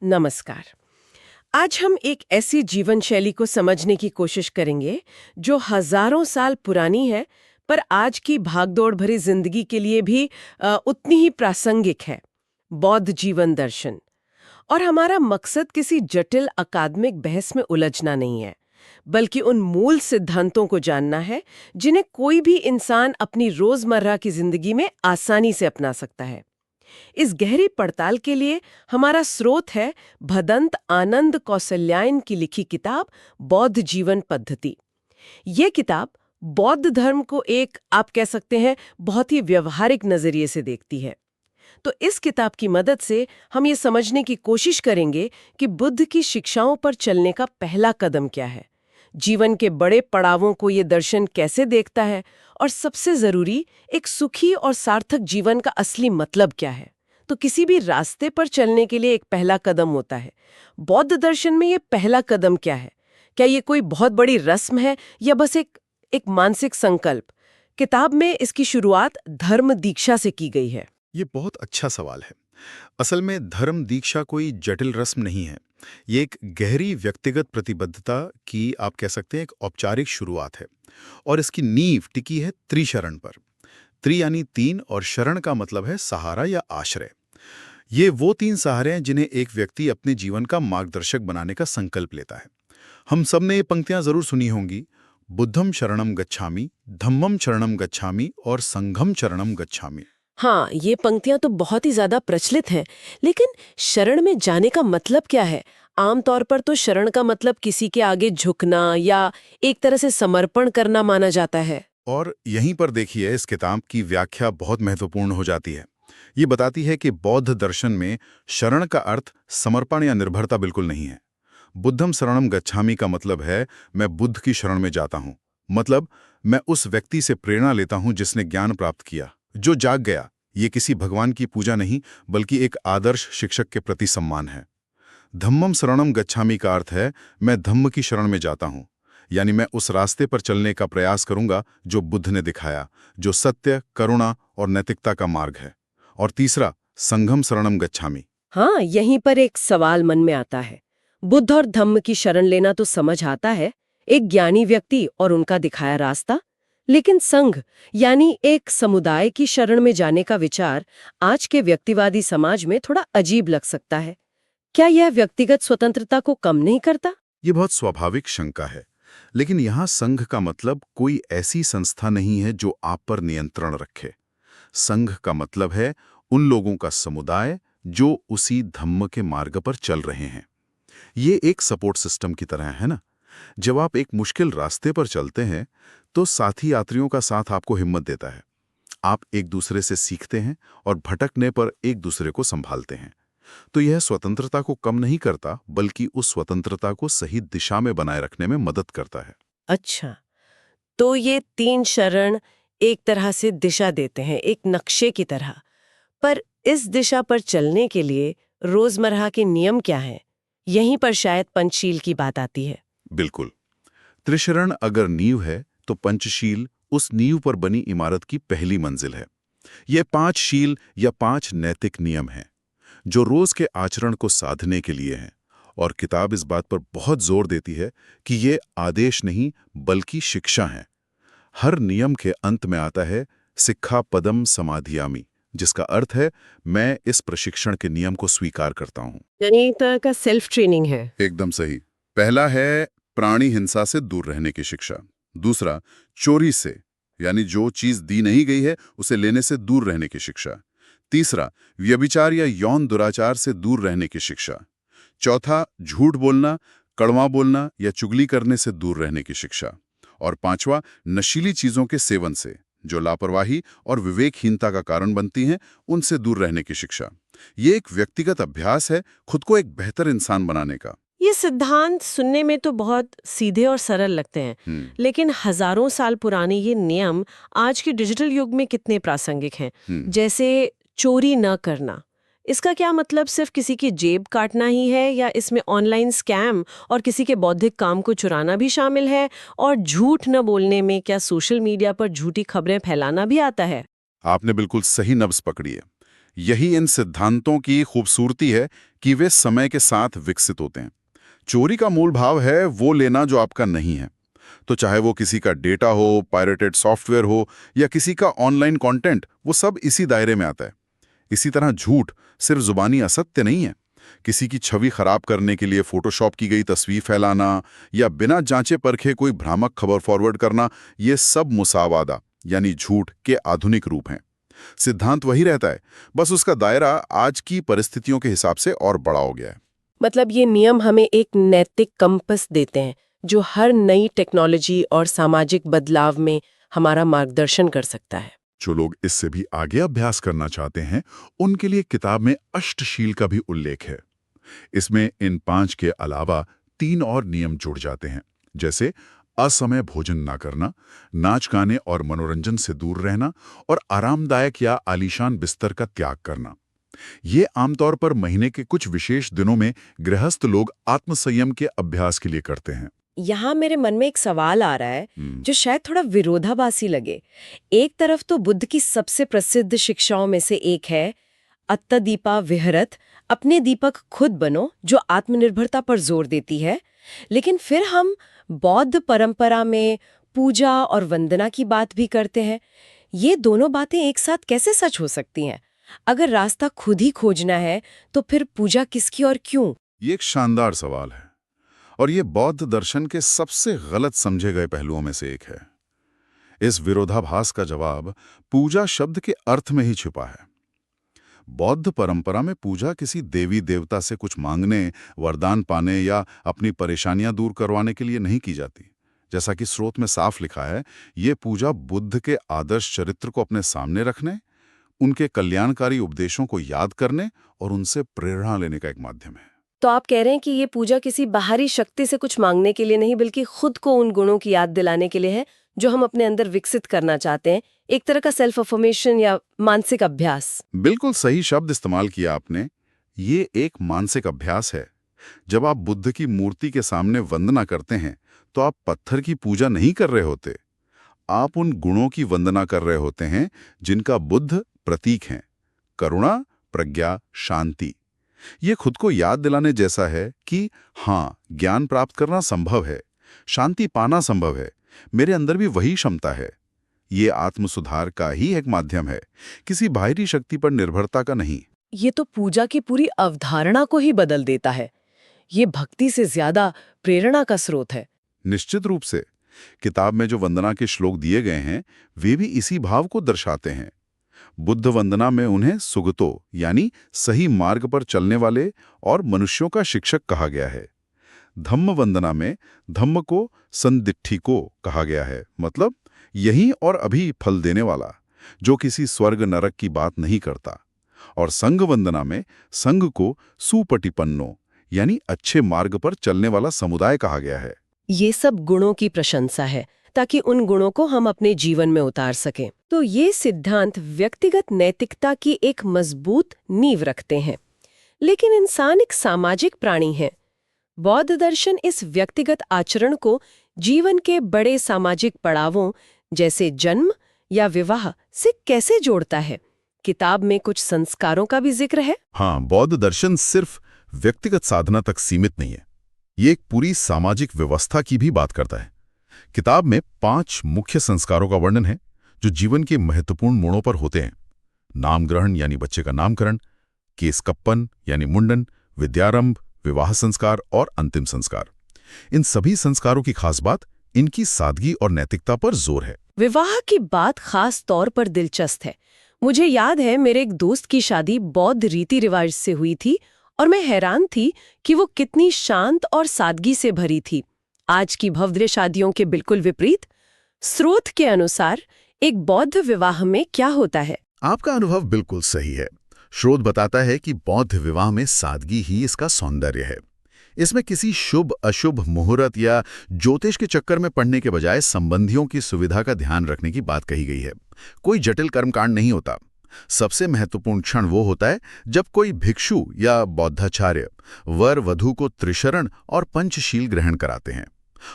नमस्कार। आज हम एक ऐसी जीवन शैली को समझने की कोशिश करेंगे जो हजारों साल पुरानी है, पर आज की भागदौड़ भरी जिंदगी के लिए भी उतनी ही प्रासंगिक है। बौद्ध जीवन दर्शन। और हमारा मकसद किसी जटिल अकादमिक बहस में उलझना नहीं है, बल्कि उन मूल सिद्धांतों को जानना है जिन्हें कोई भी इंसान अपनी रोजमर्रा की जिंदगी में आसानी से अपना सकता है। इस गहरी पड़ताल के लिए हमारा स्रोत है भदंत आनंद कौसल्यायन की लिखी किताब बौद्ध जीवन पद्धति। ये किताब बौद्ध धर्म को एक, आप कह सकते हैं, बहुत ही व्यवहारिक नजरिए से देखती है। तो इस किताब की मदद से हम ये समझने की कोशिश करेंगे कि बुद्ध की शिक्षाओं पर चलने का पहला कदम क्या है, जीवन के बड़े पड़ावों को ये दर्शन कैसे देखता है, और सबसे जरूरी, एक सुखी और सार्थक जीवन का असली मतलब क्या है। तो किसी भी रास्ते पर चलने के लिए एक पहला कदम होता है। बौद्ध दर्शन में ये पहला कदम क्या है? क्या ये कोई बहुत बड़ी रस्म है या बस एक मानसिक संकल्प? किताब में इसकी शुरुआत धर्म दीक्षा से की गई है। ये बहुत अच्छा सवाल है। असल में धर्म दीक्षा कोई जटिल रस्म नहीं है। ये एक गहरी व्यक्तिगत प्रतिबद्धता की, आप कह सकते हैं, एक औपचारिक शुरुआत है। और इसकी नींव टिकी है त्रिशरण पर। त्रि यानी तीन, और शरण का मतलब है सहारा या आश्रय। ये वो तीन सहारे हैं जिन्हें एक व्यक्ति अपने जीवन का मार्गदर्शक बनाने का संकल्प लेता है। हम सब ने ये पंक्तियां जरूर सुनी होंगी: बुद्धम शरणम गच्छामि, धम्मम शरणम गच्छामि और संघम शरणम गच्छामि। हाँ, ये पंक्तियां तो बहुत ही ज्यादा प्रचलित हैं, लेकिन शरण में जाने का मतलब क्या है? आमतौर पर तो शरण का मतलब किसी के आगे झुकना या एक तरह से समर्पण करना माना जाता है। और यहीं पर देखिए, इस किताब की व्याख्या बहुत महत्वपूर्ण हो जाती है। ये बताती है कि बौद्ध दर्शन में शरण का अर्थ समर्पण या निर्भरता बिल्कुल नहीं है। बुद्धम शरणम गच्छामि का मतलब है मैं बुद्ध की शरण में जाता हूँ। मतलब मैं उस व्यक्ति से प्रेरणा लेता हूँ जिसने ज्ञान प्राप्त किया, जो जाग गया। ये किसी भगवान की पूजा नहीं, बल्कि एक आदर्श शिक्षक के प्रति सम्मान है। धम्मम शरणम गच्छामि का अर्थ है मैं धम्म की शरण में जाता हूँ, यानी मैं उस रास्ते पर चलने का प्रयास करूंगा जो बुद्ध ने दिखाया, जो सत्य, करुणा और नैतिकता का मार्ग है। और तीसरा, संघम शरणम गच्छामि। हाँ, यहीं पर एक सवाल मन में आता है। बुद्ध और धम्म की शरण लेना तो समझ आता है, एक ज्ञानी व्यक्ति और उनका दिखाया रास्ता। लेकिन संघ यानी एक समुदाय की शरण में जाने का विचार आज के व्यक्तिवादी समाज में थोड़ा अजीब लग सकता है। क्या यह व्यक्तिगत स्वतंत्रता को कम नहीं करता? ये बहुत स्वाभाविक शंका है। लेकिन यहाँ संघ का मतलब कोई ऐसी संस्था नहीं है जो आप पर नियंत्रण रखे। संघ का मतलब है उन लोगों का समुदाय जो उसी धम्म के मार्ग पर चल रहे हैं। ये एक सपोर्ट सिस्टम की तरह है ना। जब आप एक मुश्किल रास्ते पर चलते हैं तो साथी यात्रियों का साथ आपको हिम्मत देता है। आप एक दूसरे से सीखते हैं और भटकने पर एक दूसरे को संभालते हैं। तो यह स्वतंत्रता को कम नहीं करता, बल्कि उस स्वतंत्रता को सही दिशा में बनाए रखने में मदद करता है। अच्छा, तो ये तीन शरण एक तरह से दिशा देते हैं, एक नक्शे की तरह। पर इस दिशा पर चलने के लिए रोजमर्रा के नियम क्या हैं? यहीं पर शायद पंचशील की बात आती है। बिल्कुल। त्रिशरण अगर नींव है तो पंचशील उस नींव पर बनी इमारत की पहली मंजिल है। ये 5 शील या 5 नैतिक नियम हैं जो रोज के आचरण को साधने के लिए हैं। और किताब इस बात पर बहुत जोर देती है कि ये आदेश नहीं, बल्कि शिक्षा है। हर नियम के अंत में आता है सिक्खा पदम समाधियामि, जिसका अर्थ है मैं इस प्रशिक्षण के नियम को स्वीकार करता हूँ। यानी एक तरह का सेल्फ ट्रेनिंग है। एकदम सही। पहला है प्राणी हिंसा से दूर रहने की शिक्षा। दूसरा, चोरी से, यानी जो चीज दी नहीं गई है उसे लेने से दूर रहने की शिक्षा। तीसरा, व्यभिचार या यौन दुराचार से दूर रहने की शिक्षा। चौथा, झूठ बोलना, कड़वा बोलना या चुगली करने से दूर रहने की शिक्षा। और पांचवा, नशीली चीजों के सेवन से, जो लापरवाही और विवेकहीनता का कारण बनती हैं, उनसे दूर रहने की शिक्षा। ये एक व्यक्तिगत अभ्यास है खुद को एक बेहतर इंसान बनाने का। ये सिद्धांत सुनने में तो बहुत सीधे और सरल लगते हैं, लेकिन हजारों साल पुराने ये नियम आज के डिजिटल युग में कितने प्रासंगिक हैं। जैसे चोरी न करना, इसका क्या मतलब सिर्फ किसी की जेब काटना ही है, या इसमें ऑनलाइन स्कैम और किसी के बौद्धिक काम को चुराना भी शामिल है? और झूठ न बोलने में क्या सोशल मीडिया पर झूठी खबरें फैलाना भी आता है? आपने बिल्कुल सही नब्ज पकड़ी है। यही इन सिद्धांतों की खूबसूरती है कि वे समय के साथ विकसित होते हैं। चोरी का मूल भाव है वो लेना जो आपका नहीं है। तो चाहे वो किसी का डेटा हो, पायरेटेड सॉफ्टवेयर हो या किसी का ऑनलाइन कंटेंट, वो सब इसी दायरे में आता है। इसी तरह झूठ सिर्फ जुबानी असत्य नहीं है। किसी की छवि खराब करने के लिए फोटोशॉप की गई तस्वीर फैलाना या बिना जांचे परखे कोई भ्रामक खबर फॉरवर्ड करना, ये सब मुसावादा यानी झूठ के आधुनिक रूप हैं। सिद्धांत वही रहता है, बस उसका दायरा आज की परिस्थितियों के हिसाब से और बड़ा हो गया है। मतलब ये नियम हमें एक नैतिक कंपस देते हैं जो हर नई टेक्नोलॉजी और सामाजिक बदलाव में हमारा मार्गदर्शन कर सकता है। जो लोग इससे भी आगे अभ्यास करना चाहते हैं, उनके लिए किताब में अष्टशील का भी उल्लेख है। इसमें इन 5 के अलावा 3 और नियम जुड़ जाते हैं, जैसे असमय भोजन ना करना, नाच गाने और मनोरंजन से दूर रहना और आरामदायक या आलीशान बिस्तर का त्याग करना। ये आमतौर पर महीने के कुछ विशेष दिनों में गृहस्थ लोग आत्मसंयम के अभ्यास के लिए करते हैं। यहाँ मेरे मन में एक सवाल आ रहा है जो शायद थोड़ा विरोधाभासी लगे। एक तरफ तो बुद्ध की सबसे प्रसिद्ध शिक्षाओं में से एक है अत्तदीपा विहरत, अपने दीपक खुद बनो, जो आत्मनिर्भरता पर जोर देती है। लेकिन फिर हम बौद्ध परंपरा में पूजा और वंदना की बात भी करते हैं। ये दोनों बातें एक साथ कैसे सच हो सकती हैं? अगर रास्ता खुद ही खोजना है तो फिर पूजा किसकी और क्यों? ये एक शानदार सवाल है और ये बौद्ध दर्शन के सबसे गलत समझे गए पहलुओं में से एक है। इस विरोधाभास का जवाब पूजा शब्द के अर्थ में ही छिपा है। बौद्ध परंपरा में पूजा किसी देवी देवता से कुछ मांगने, वरदान पाने या अपनी परेशानियां दूर करवाने के लिए नहीं की जाती। जैसा कि स्रोत में साफ लिखा है, ये पूजा बुद्ध के आदर्श चरित्र को अपने सामने रखने, उनके कल्याणकारी उपदेशों को याद करने और उनसे प्रेरणा लेने का एक माध्यम है। तो आप कह रहे हैं कि ये पूजा किसी बाहरी शक्ति से कुछ मांगने के लिए नहीं, बल्कि खुद को उन गुणों की याद दिलाने के लिए है जो हम अपने अंदर विकसित करना चाहते हैं। एक तरह का सेल्फ अफर्मेशन या मानसिक अभ्यास। बिल्कुल सही शब्द इस्तेमाल किया आपने। ये एक मानसिक अभ्यास है। जब आप बुद्ध की मूर्ति के सामने वंदना करते हैं तो आप पत्थर की पूजा नहीं कर रहे होते, आप उन गुणों की वंदना कर रहे होते हैं जिनका बुद्ध प्रतीक हैं: करुणा, प्रज्ञा, शांति। ये खुद को याद दिलाने जैसा है कि हाँ, ज्ञान प्राप्त करना संभव है, शांति पाना संभव है, मेरे अंदर भी वही क्षमता है। ये आत्मसुधार का ही एक माध्यम है, किसी बाहरी शक्ति पर निर्भरता का नहीं। ये तो पूजा की पूरी अवधारणा को ही बदल देता है। ये भक्ति से ज्यादा प्रेरणा का स्रोत है। निश्चित रूप से किताब में जो वंदना के श्लोक दिए गए हैं वे भी इसी भाव को दर्शाते हैं। बुद्ध वंदना में उन्हें सुगतो यानी सही मार्ग पर चलने वाले और मनुष्यों का शिक्षक कहा गया है। धम्म वंदना में धम्म को संदिट्ठिको कहा गया है, मतलब यही और अभी फल देने वाला, जो किसी स्वर्ग नरक की बात नहीं करता। और संघ वंदना में संघ को सुपटिपन्नो यानी अच्छे मार्ग पर चलने वाला समुदाय कहा गया है। ये सब गुणों की प्रशंसा है ताकि उन गुणों को हम अपने जीवन में उतार सकें। तो ये सिद्धांत व्यक्तिगत नैतिकता की एक मजबूत नींव रखते हैं। लेकिन इंसान एक सामाजिक प्राणी है। बौद्ध दर्शन इस व्यक्तिगत आचरण को जीवन के बड़े सामाजिक पड़ावों जैसे जन्म या विवाह से कैसे जोड़ता है? किताब में कुछ संस्कारों का भी जिक्र है। हाँ, बौद्ध दर्शन सिर्फ व्यक्तिगत साधना तक सीमित नहीं है, ये एक पूरी सामाजिक व्यवस्था की भी बात करता है। किताब में 5 मुख्य संस्कारों का वर्णन है जो जीवन के महत्वपूर्ण मोड़ों पर होते हैं। नाम ग्रहण यानी बच्चे का नामकरण, केसकप्पन यानी मुंडन, विद्यारंभ, विवाह संस्कार और अंतिम संस्कार। इन सभी संस्कारों की खास बात इनकी सादगी और नैतिकता पर जोर है। विवाह की बात खास तौर पर दिलचस्प है। मुझे याद है मेरे एक दोस्त की शादी बौद्ध रीति रिवाज से हुई थी और मैं हैरान थी कि वो कितनी शांत और सादगी से भरी थी। आज की भव्य शादियों के बिल्कुल विपरीत। स्रोत के अनुसार एक बौद्ध विवाह में क्या होता है? आपका अनुभव बिल्कुल सही है। स्रोत बताता है कि बौद्ध विवाह में सादगी ही इसका सौंदर्य है। इसमें किसी शुभ अशुभ मुहूर्त या ज्योतिष के चक्कर में पड़ने के बजाय संबंधियों की सुविधा का ध्यान रखने की बात कही गई है। कोई जटिल कर्मकांड नहीं होता। सबसे महत्वपूर्ण क्षण वो होता है जब कोई भिक्षु या बौद्धाचार्य वर वधू को त्रिशरण और पंचशील ग्रहण कराते हैं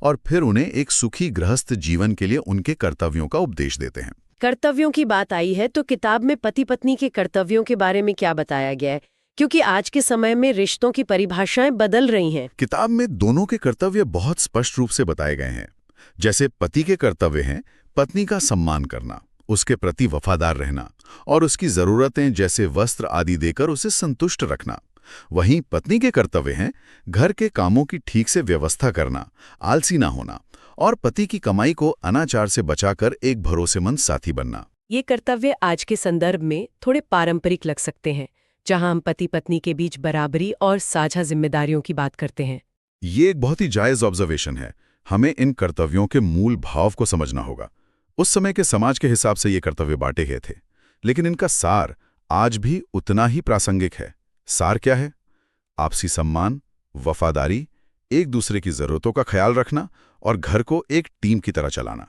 और फिर उन्हें एक सुखी गृहस्थ जीवन के लिए उनके कर्तव्यों का उपदेश देते हैं। कर्तव्यों की बात आई है तो किताब में पति पत्नी के कर्तव्यों के बारे में क्या बताया गया है? क्योंकि आज के समय में रिश्तों की परिभाषाएं बदल रही हैं। किताब में दोनों के कर्तव्य बहुत स्पष्ट रूप से बताए गए हैं। जैसे पति के कर्तव्य हैं पत्नी का सम्मान करना, उसके प्रति वफादार रहना और उसकी जरूरतें जैसे वस्त्र आदि देकर उसे संतुष्ट रखना। वहीं पत्नी के कर्तव्य हैं घर के कामों की ठीक से व्यवस्था करना, आलसी ना होना और पति की कमाई को अनाचार से बचाकर एक भरोसेमंद साथी बनना। ये कर्तव्य आज के संदर्भ में थोड़े पारंपरिक लग सकते हैं, जहां हम पति पत्नी के बीच बराबरी और साझा जिम्मेदारियों की बात करते हैं। ये एक बहुत ही जायज ऑब्जर्वेशन है। हमें इन कर्तव्यों के मूल भाव को समझना होगा। उस समय के समाज के हिसाब से ये कर्तव्य बांटे गए थे, लेकिन इनका सार आज भी उतना ही प्रासंगिक है। सार क्या है? आपसी सम्मान, वफादारी, एक दूसरे की जरूरतों का ख्याल रखना और घर को एक टीम की तरह चलाना।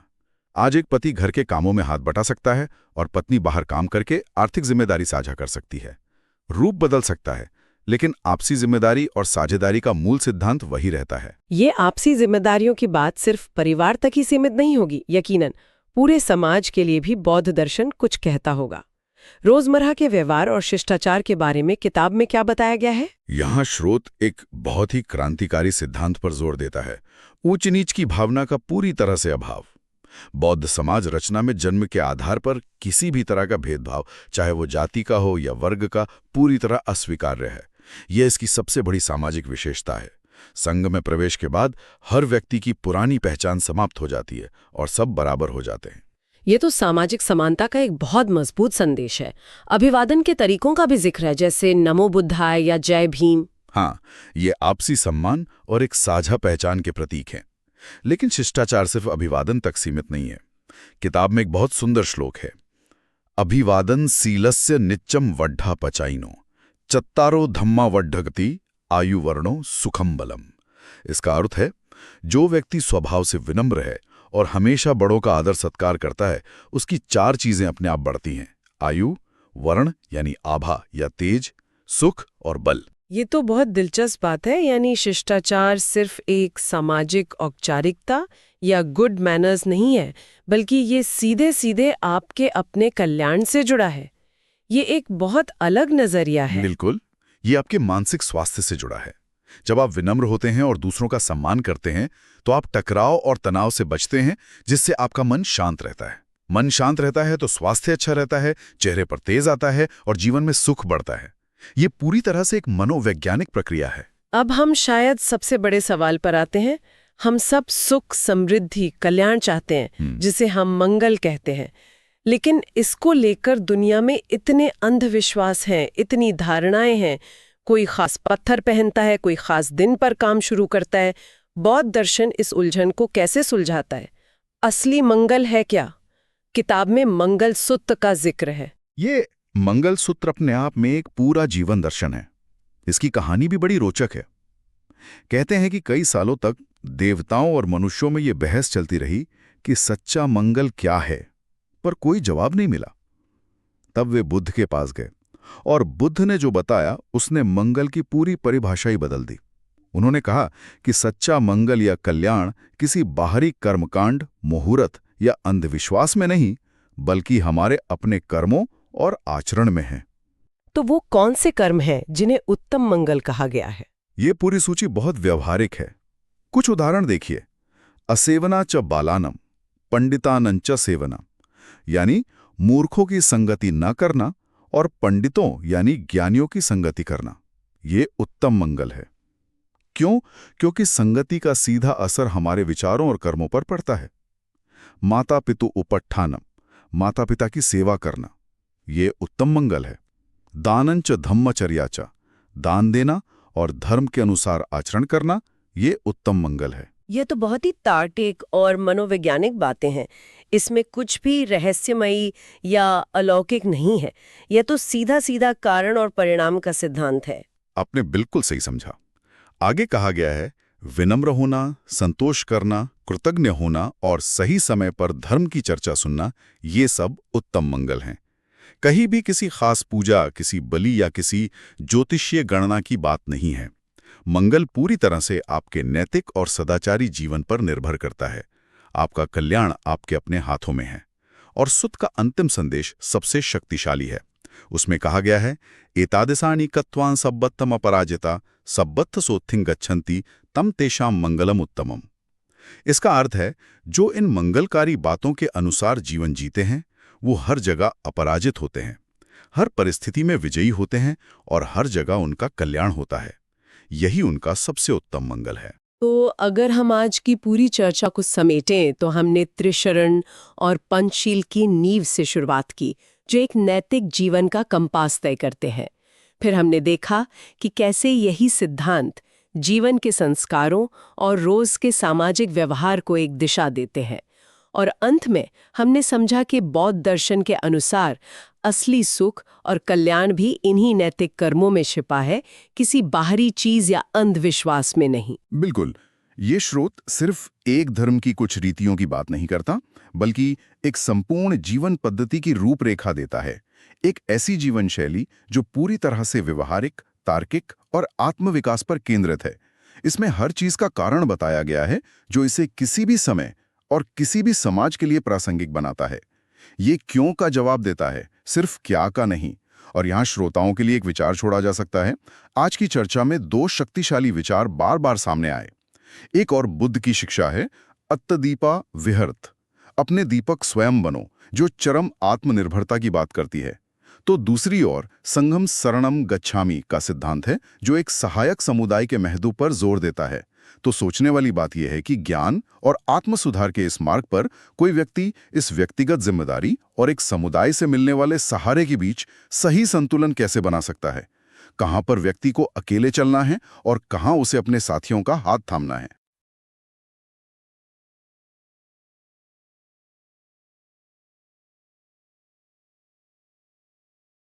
आज एक पति घर के कामों में हाथ बटा सकता है और पत्नी बाहर काम करके आर्थिक जिम्मेदारी साझा कर सकती है। रूप बदल सकता है, लेकिन आपसी जिम्मेदारी और साझेदारी का मूल सिद्धांत वही रहता है। ये आपसी जिम्मेदारियों की बात सिर्फ परिवार तक ही सीमित नहीं होगी, यकीनन पूरे समाज के लिए भी बौद्ध दर्शन कुछ कहता होगा। रोजमर्रा के व्यवहार और शिष्टाचार के बारे में किताब में क्या बताया गया है? यहाँ स्रोत एक बहुत ही क्रांतिकारी सिद्धांत पर जोर देता है, ऊंच नीच की भावना का पूरी तरह से अभाव। बौद्ध समाज रचना में जन्म के आधार पर किसी भी तरह का भेदभाव, चाहे वो जाति का हो या वर्ग का, पूरी तरह अस्वीकार्य है। यह इसकी सबसे बड़ी सामाजिक विशेषता है। संघ में प्रवेश के बाद हर व्यक्ति की पुरानी पहचान समाप्त हो जाती है और सब बराबर हो जाते हैं। ये तो सामाजिक समानता का एक बहुत मजबूत संदेश है। अभिवादन के तरीकों का भी जिक्र है, जैसे नमो बुद्धाय या जय भीम। हाँ, ये आपसी सम्मान और एक साझा पहचान के प्रतीक हैं। लेकिन शिष्टाचार सिर्फ अभिवादन तक सीमित नहीं है। किताब में एक बहुत सुंदर श्लोक है, अभिवादन सीलस्य निच्चम वड्ढा पचाइनो चत्तारो धम्मा वड्ढगति आयु वर्णो सुखम बलम। इसका अर्थ है, जो व्यक्ति स्वभाव से विनम्र है और हमेशा बड़ों का आदर सत्कार करता है, उसकी 4 चीजें अपने आप बढ़ती हैं, आयु, वर्ण यानी आभा या तेज, सुख और बल। ये तो बहुत दिलचस्प बात है। यानी शिष्टाचार सिर्फ एक सामाजिक औपचारिकता या गुड मैनर्स नहीं है, बल्कि ये सीधे सीधे आपके अपने कल्याण से जुड़ा है। ये एक बहुत अलग नजरिया है। बिल्कुल, ये आपके मानसिक स्वास्थ्य से जुड़ा है। जब आप विनम्र होते हैं और दूसरों का सम्मान करते हैं, तो आप टकराव और तनाव से बचते हैं, जिससे आपका मन शांत रहता है। मन शांत रहता है तो स्वास्थ्य अच्छा रहता है, चेहरे पर तेज आता है और जीवन में सुख बढ़ता है। ये पूरी तरह से एक मनोवैज्ञानिक प्रक्रिया है। अब हम शायद सबसे बड़े सवाल पर आते हैं। हम सब सुख, समृद्धि, कल्याण चाहते हैं, जिसे हम मंगल कहते हैं। लेकिन इसको लेकर दुनिया में इतने अंधविश्वास हैं, इतनी धारणाएं हैं। कोई खास पत्थर पहनता है, कोई खास दिन पर काम शुरू करता है। बौद्ध दर्शन इस उलझन को कैसे सुलझाता है? असली मंगल है क्या? किताब में मंगल सूत्र का जिक्र है। ये मंगल सूत्र अपने आप में एक पूरा जीवन दर्शन है। इसकी कहानी भी बड़ी रोचक है। कहते हैं कि कई सालों तक देवताओं और मनुष्यों में ये बहस चलती रही कि सच्चा मंगल क्या है, पर कोई जवाब नहीं मिला। तब वे बुद्ध के पास गए और बुद्ध ने जो बताया उसने मंगल की पूरी परिभाषा ही बदल दी। उन्होंने कहा कि सच्चा मंगल या कल्याण किसी बाहरी कर्मकांड, मुहूर्त या अंधविश्वास में नहीं, बल्कि हमारे अपने कर्मों और आचरण में है। तो वो कौन से कर्म हैं जिन्हें उत्तम मंगल कहा गया है? ये पूरी सूची बहुत व्यवहारिक है। कुछ उदाहरण देखिए। असेवना च बालानम पंडितानं च सेवना, यानी मूर्खों की संगति न करना और पंडितों यानी ज्ञानियों की संगति करना। ये उत्तम मंगल है। क्यों? क्योंकि संगति का सीधा असर हमारे विचारों और कर्मों पर पड़ता है। माता पितु उपट्ठानम, माता पिता की सेवा करना, ये उत्तम मंगल है। दानंच धम्मचर्या च, दान देना और धर्म के अनुसार आचरण करना, ये उत्तम मंगल है। ये तो बहुत ही तार्किक और मनोवैज्ञानिक बातें हैं। इसमें कुछ भी रहस्यमयी या अलौकिक नहीं है। यह तो सीधा सीधा कारण और परिणाम का सिद्धांत है। आपने बिल्कुल सही समझा। आगे कहा गया है, विनम्र होना, संतोष करना, कृतज्ञ होना और सही समय पर धर्म की चर्चा सुनना, ये सब उत्तम मंगल हैं। कहीं भी किसी खास पूजा, किसी बलि या किसी ज्योतिषीय गणना की बात नहीं है। मंगल पूरी तरह से आपके नैतिक और सदाचारी जीवन पर निर्भर करता है। आपका कल्याण आपके अपने हाथों में है और सुत्त का अंतिम संदेश सबसे शक्तिशाली है। उसमें कहा गया है, एतादृशानि कत्वान सब्बत्तम अपराजिता सब्बत्त सोत्थिं गच्छन्ति तम तेषाम मंगलम उत्तमम। इसका अर्थ है, जो इन मंगलकारी बातों के अनुसार जीवन जीते हैं वो हर जगह अपराजित होते हैं, हर परिस्थिति में विजयी होते हैं और हर जगह उनका कल्याण होता है। यही उनका सबसे उत्तम मंगल है। तो अगर हम आज की पूरी चर्चा को समेटें तो हमने त्रिशरण और पंचशील की नींव से शुरुआत की, जो एक नैतिक जीवन का कंपास तय करते हैं। फिर हमने देखा कि कैसे यही सिद्धांत जीवन के संस्कारों और रोज के सामाजिक व्यवहार को एक दिशा देते हैं। और अंत में हमने समझा कि बौद्ध दर्शन के अनुसार असली सुख और कल्याण भी इन्हीं नैतिक कर्मों में छिपा है, किसी बाहरी चीज या अंधविश्वास में नहीं। बिल्कुल, ये स्रोत सिर्फ एक धर्म की कुछ रीतियों की बात नहीं करता, बल्कि एक संपूर्ण जीवन पद्धति की रूपरेखा देता है। एक ऐसी जीवन शैली जो पूरी तरह से व्यवहारिक, तार्किक और आत्मविकास पर केंद्रित है। इसमें हर चीज का कारण बताया गया है जो इसे किसी भी समय और किसी भी समाज के लिए प्रासंगिक बनाता है। ये क्यों का जवाब देता है, सिर्फ क्या का नहीं। और यहाँ श्रोताओं के लिए एक विचार छोड़ा जा सकता है। आज की चर्चा में दो शक्तिशाली विचार बार बार सामने आए। एक और बुद्ध की शिक्षा है, अत्तदीपा विहरत, अपने दीपक स्वयं बनो, जो चरम आत्मनिर्भरता की बात करती है। तो दूसरी ओर संघम शरणम गच्छामि का सिद्धांत है, जो एक सहायक समुदाय के महत्व पर जोर देता है। तो सोचने वाली बात यह है कि ज्ञान और आत्म सुधार के इस मार्ग पर कोई व्यक्ति इस व्यक्तिगत जिम्मेदारी और एक समुदाय से मिलने वाले सहारे के बीच सही संतुलन कैसे बना सकता है। कहां पर व्यक्ति को अकेले चलना है और कहां उसे अपने साथियों का हाथ थामना है।